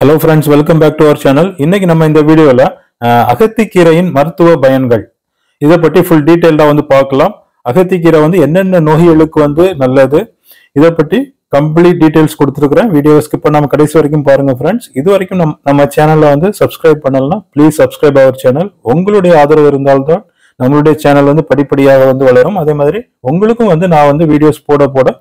Hello friends, welcome back to our channel. இன்னைக்கு நம்ம இந்த வீடியோல அகத்திக்கீரையின் மருத்துவ பயன்கள் இத பத்தி full detailடா பார்க்கலாம். அகத்திக்கீரை என்னென்ன நோய்களுக்கு நல்லது இத பத்தி complete details கொடுத்திருக்கேன். வீடியோ ஸ்கிப் பண்ணாம கடைசி வரைக்கும் பாருங்க friends. இது வரைக்கும் நம்ம சேனல்ல subscribe பண்ணலனா please subscribe our channel. உங்களுடைய ஆதரவு இருந்தால் தான் நம்மளுடைய சேனல் படிப்படியாக வளரும். அதே மாதிரி உங்களுக்கும் நான் வீடியோஸ் போட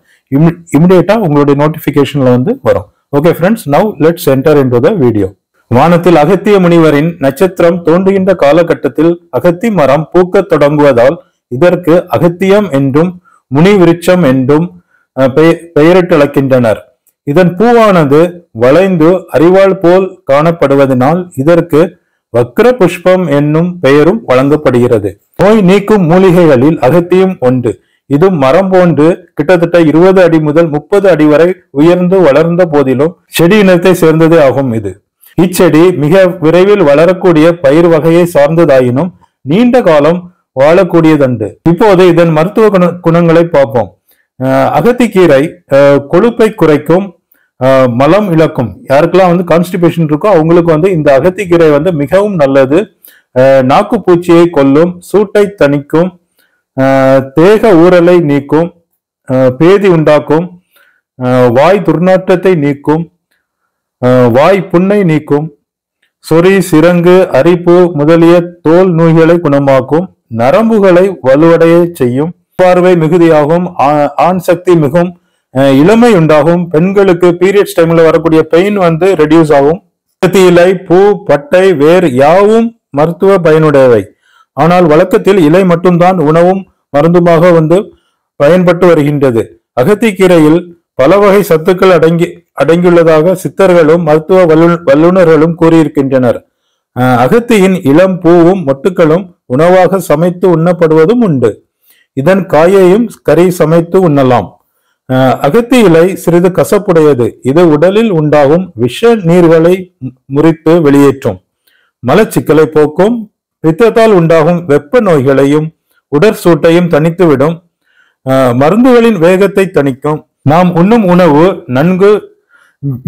இமிடியேட்டா உங்களுடைய நோட்டிபிகேஷன்ல வரும். Okay friends, now let's enter into the video. வானத்தில் அகத்திய முனிவரின் நட்சத்திரம் தோன்றுகின்ற காலகட்டத்தில் அகத்தி மரம் பூக்கத் தொடங்குவதால் இதற்கு அகத்தியம் என்றும் முனி விருட்சம் என்றும் பெயரிட்டழைக்கின்றனர். இதன் பூவானது வளைந்து அரிவாள் போல் காணப்படுவதனால் இதற்கு வக்ர புஷ்பம் என்னும் பெயரும் வழங்கப்படுகிறது. நோய் நீக்கும் மூலிகைகளில் அகத்தியம் ஒன்று. இது மரம் போன்று கிட்டத்தட்ட 20 அடி முதல் 30 அடி வரை உயர்ந்து வளர்ந்த போதிலும் செடி இனத்தை சேர்ந்ததே ஆகும். இச்செடி மிக விரைவில் வளரக்கூடிய பயிர் வகையை சார்ந்ததாயினும் நீண்ட காலம் வாழக்கூடியதன்று. இப்போது இதன் மருத்துவ குணங்களை பார்ப்போம். அகத்திக்கீரை கொழுப்பை குறைக்கும், மலம் இழக்கும். யாருக்கெல்லாம் கான்ஸ்டிபேஷன் இருக்கோ அவங்களுக்கு இந்த அகத்திக்கீரை மிகவும் நல்லது. நாக்கு பூச்சியை கொல்லும், சூட்டை தணிக்கும், தேக ஊரலை நீக்கும், பேதி உண்டாக்கும், வாய் துர்நாற்றத்தை நீக்கும், வாய் புண்ணை நீக்கும், சொறி சிரங்கு அரிப்பு முதலிய தோல் நோய்களை குணமாக்கும், நரம்புகளை வலுவடைய செய்யும், பார்வை மிகுதியாகும், ஆண் சக்தி மிகும், இளமை உண்டாகும், பெண்களுக்கு பீரியட்ஸ் டைம்ல வரக்கூடிய பெயின் ரெடியூஸ் ஆகும். இலை, பூ, பட்டை, வேர் யாவும் மருத்துவ பயனுடையவை. ஆனால் வழக்கத்தில் இலை மட்டும்தான் உணவும் மருந்துமாக பயன்பட்டு வருகின்றது. அகத்திக்கீரையில் பல வகை சத்துக்கள் அடங்கியுள்ளதாக சித்தர்களும் மருத்துவ வல்லுநர்களும் கூறியிருக்கின்றனர். அகத்தியின் இளம் பூவும் மொட்டுக்களும் உணவாக சமைத்து உண்ணப்படுவதும் உண்டு. இதன் காயையும் கறி சமைத்து உண்ணலாம். அகத்தி இலை சிறிது கசப்புடையது. இது உடலில் உண்டாகும் விஷ நீர்களை முறித்து வெளியேற்றும், மலச்சிக்கலை போக்கும், பித்தத்தால் உண்டாகும் வெப்ப நோய்களையும் உடற்சூட்டையும் தணித்துவிடும், மருந்துகளின் வேகத்தை தணிக்கும். நாம் உண்ணும் உணவு நன்கு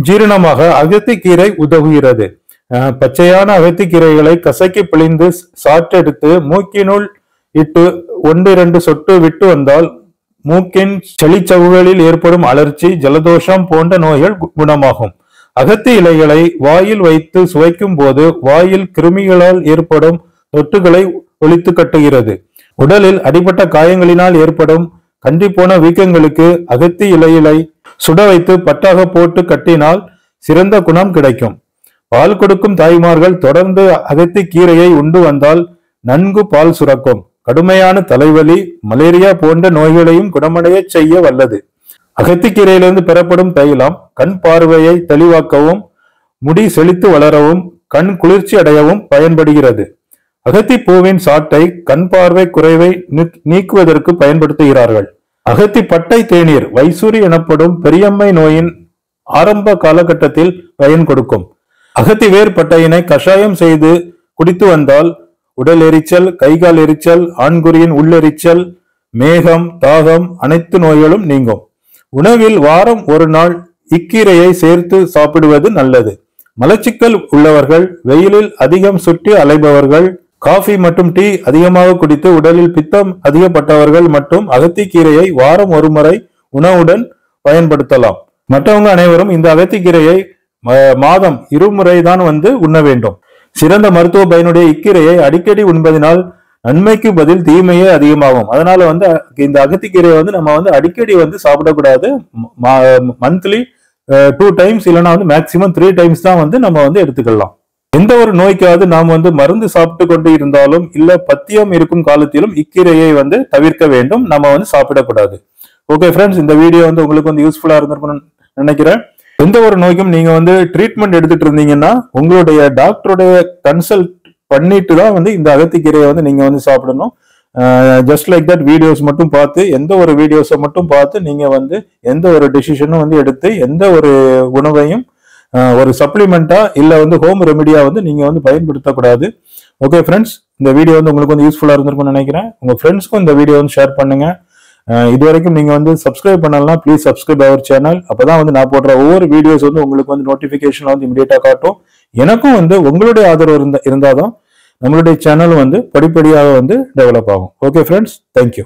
ஜீரணமாக அகத்திக்கீரை உதவுகிறது. பச்சையான அகத்திக்கீரைகளை கசக்கி பிழிந்து சாற்றெடுத்து மூக்கினுள் இட்டு 1-2 சொட்டு விட்டு வந்தால் மூக்கின் செளிச்சவுகளில் ஏற்படும் அலர்ச்சி, ஜலதோஷம் போன்ற நோய்கள் குணமாகும். அகத்தி இலைகளை வாயில் வைத்து சுவைக்கும் போது வாயில் கிருமிகளால் ஏற்படும் தொற்றுகளை ஒழித்து கட்டுகிறது. உடலில் அடிபட்ட காயங்களினால் ஏற்படும் கண்டி போன வீக்கங்களுக்கு அகத்தி இலைகளை சுட வைத்து பட்டாக போட்டு கட்டினால் சிறந்த குணம் கிடைக்கும். பால் கொடுக்கும் தாய்மார்கள் தொடர்ந்து அகத்தி கீரையை உண்டு வந்தால் நன்கு பால் சுரக்கும். கடுமையான தலைவலி, மலேரியா போன்ற நோய்களையும் குணமடைய செய்ய வல்லது. அகத்திக்கீரையிலிருந்து பெறப்படும் தைலம் கண் பார்வையை தெளிவாக்கவும், முடி செழித்து வளரவும், கண் குளிர்ச்சி அடையவும் பயன்படுகிறது. அகத்தி பூவின் சாட்டை கண் பார்வை குறைவை நீக்குவதற்கு பயன்படுத்துகிறார்கள். அகத்தி பட்டை தேநீர் வைசூரி எனப்படும் பெரியம்மை நோயின் ஆரம்ப காலகட்டத்தில் பயன் கொடுக்கும். அகத்தி வேர் பட்டையினை கஷாயம் செய்து குடித்து வந்தால் உடல் எரிச்சல், கைகால் எரிச்சல், ஆண்குறியின் உள்ளெரிச்சல், மேகம், தாகம் அனைத்து நோய்களும் நீங்கும். உணவில் வாரம் ஒரு நாள் இக்கீரையை சேர்த்து சாப்பிடுவது நல்லது. மலச்சிக்கல் உள்ளவர்கள், வெயிலில் அதிகம் சுற்றி அலைபவர்கள், காஃபி மற்றும் டீ அதிகமாக குடித்து உடலில் பித்தம் அதிகப்பட்டவர்கள் மற்றும் அகத்திக்கீரையை வாரம் ஒரு முறை உணவுடன் பயன்படுத்தலாம். மற்றவங்க அனைவரும் இந்த அகத்திக்கீரையை மாதம் 2 முறை தான் உண்ண வேண்டும். சிறந்த மருத்துவ பயனுடைய இக்கீரையை அடிக்கடி உண்பதனால் நன்மைக்கு பதில் தீமையே அதிகமாகும். அதனால இந்த அகத்திக்கீரையை நம்ம அடிக்கடி சாப்பிடக்கூடாது. மந்த்லி 2 டைம்ஸ் இல்லைன்னா மேக்சிமம் 3 டைம்ஸ் தான் நம்ம எடுத்துக்கலாம். எந்த ஒரு நோய்க்காவது நாம் மருந்து சாப்பிட்டு கொண்டு இருந்தாலும் இல்ல பத்தியம் இருக்கும் காலத்திலும் இக்கீரையை தவிர்க்க வேண்டும். நம்ம சாப்பிடக்கூடாது. ஓகே ஃப்ரெண்ட்ஸ், இந்த வீடியோ உங்களுக்கு யூஸ்ஃபுல்லா இருந்திருக்கும்னு நினைக்கிறேன். எந்த ஒரு நோய்க்கும் நீங்க ட்ரீட்மெண்ட் எடுத்துட்டு இருந்தீங்கன்னா உங்களுடைய டாக்டருடைய கன்சல்ட் பண்ணிட்டு தான் இந்த அகத்திக்கீரையை நீங்க சாப்பிடணும். ஜஸ்ட் லைக் தட் வீடியோஸ் மட்டும் பார்த்து, எந்த ஒரு வீடியோஸை மட்டும் பார்த்து நீங்க எந்த ஒரு டிசிஷனும் எடுத்து எந்த ஒரு உணவையும் ஒரு சப்ளிமெண்டா இல்ல ஹோம் ரெமெடியா நீங்க பயன்படுத்தக்கூடாது. ஓகே ஃப்ரெண்ட்ஸ், இந்த வீடியோ உங்களுக்கு யூஸ்ஃபுல்லா இருந்திருக்கும்னு நினைக்கிறேன். உங்க ஃப்ரெண்ட்ஸ்க்கும் இந்த வீடியோ ஷேர் பண்ணுங்க. இது வரைக்கும் நீங்க வந்து சப்ஸ்கிரைப் பண்ணலாம், ப்ளீஸ் சப்ஸ்கிரைப் அவர் சேனல். அப்பதான் வந்து நான் போடுற ஒவ்வொரு வீடியோஸ் வந்து உங்களுக்கு வந்து நோட்டிபிகேஷன் வந்து இமிடியேட்டா காட்டும். எனக்கும் வந்து உங்களுடைய ஆதரவு இருந்தாதான் நம்மளுடைய சேனல் வந்து படிப்படியாக வந்து டெவலப் ஆகும். Okay friends, thank you.